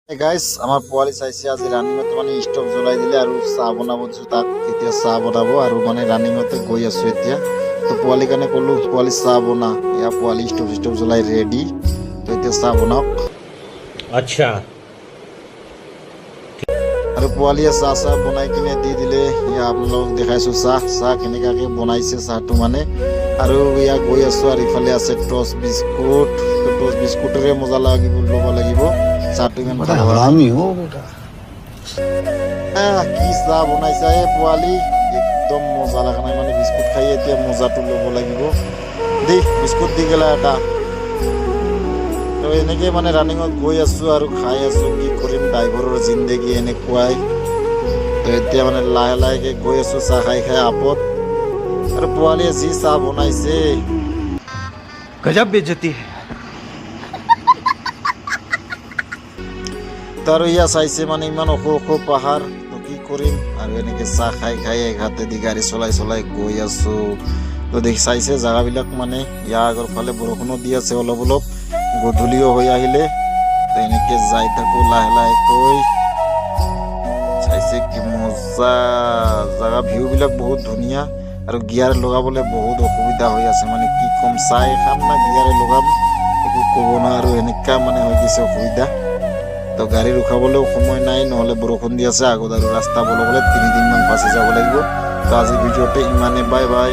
Guys আমাৰ পোৱালি চাইছে আজি ৰানিঙত মানে ষ্টভ জ্বলাই দিলে আৰু চাহ বনাব দিছো তাক এতিয়া চাহ বনাব আৰু মানে ৰানিঙতে গৈ আছো এতিয়া তো পোৱালি কাৰণে ক'লো পোৱালি চাহ বনা এয়া পোৱালি ষ্টভ জ্বলাই ৰেডি তো এতিয়া চাহ বনাওক अच्छा আৰু পোৱালিয়ে চাহ বনাই কিনে দি দিলে এয়া আপোনালোকক দেখাইছো চাহ কেনেকাকে বনাইছে চাহটো মানে আৰু এয়া গৈ আছো আৰু ইফালে আছে টচ বিস্কুট তো টচ বিস্কুটৰে মজা লাগিব ল'ব লাগিব চাহটো ইমান बड़ा ভাল हरामी हो बेटा। কি চাহ বনাইছা এই পোৱালি একদম মজা লগা নাই মানে বিস্কুট খাই এতিয়া মজাটো ল'ব লাগিব দেই বিস্কুট দি গেলা এটা তো এনেকে মানে ৰানিঙত গৈ আছো আৰু খাই আছো কি কৰিম ড্ৰাইভাৰৰ জিন্দগী এনেকুৱাই তো এতিয়া মানে লাহে লাহেকে গৈ আছো চাহ খাই আপত আৰু পোৱালিয়ে যি চাহ বনাইছে गजब बेइज्जती है। আৰু ইয়া চাইছে মানে ইমান ওখ ওখ পাহাৰ তো কি কৰিম আৰু এনেকে চাহ খাই এক হাতে দি গাড়ী চলাই গৈ আছো তো দেখি চাইছে জাগাবিলাক মানে ইয়াৰ আগৰ ফালে বৰষুণো দি আছে অলপ অলপ গধূলিও হৈ আহিলে তো এনেকে যাই থাকো লাহে লাহেকৈ চাইছে কি মজা জাগা ভিউ বিলাক বহুত ধুনীয়া আৰু গিয়াৰ লগাবলৈ বহুত অসুবিধা হৈ আছে মানে কি কম চাই খাম না গিয়াৰে লগাম একো ক'ব নোৱাৰো এনেকা মানে হৈ গৈছে অসুবিধা তো গাড়ী ৰখাবলৈও সময় নাই নহ'লে বৰষুণ দি আছে আগত আৰু ৰাস্তা বলবলে 3 দিনমান ফাঁচি যাব লাগিব তো আজি ভিডিঅ'তে ইমানে বাই বাই।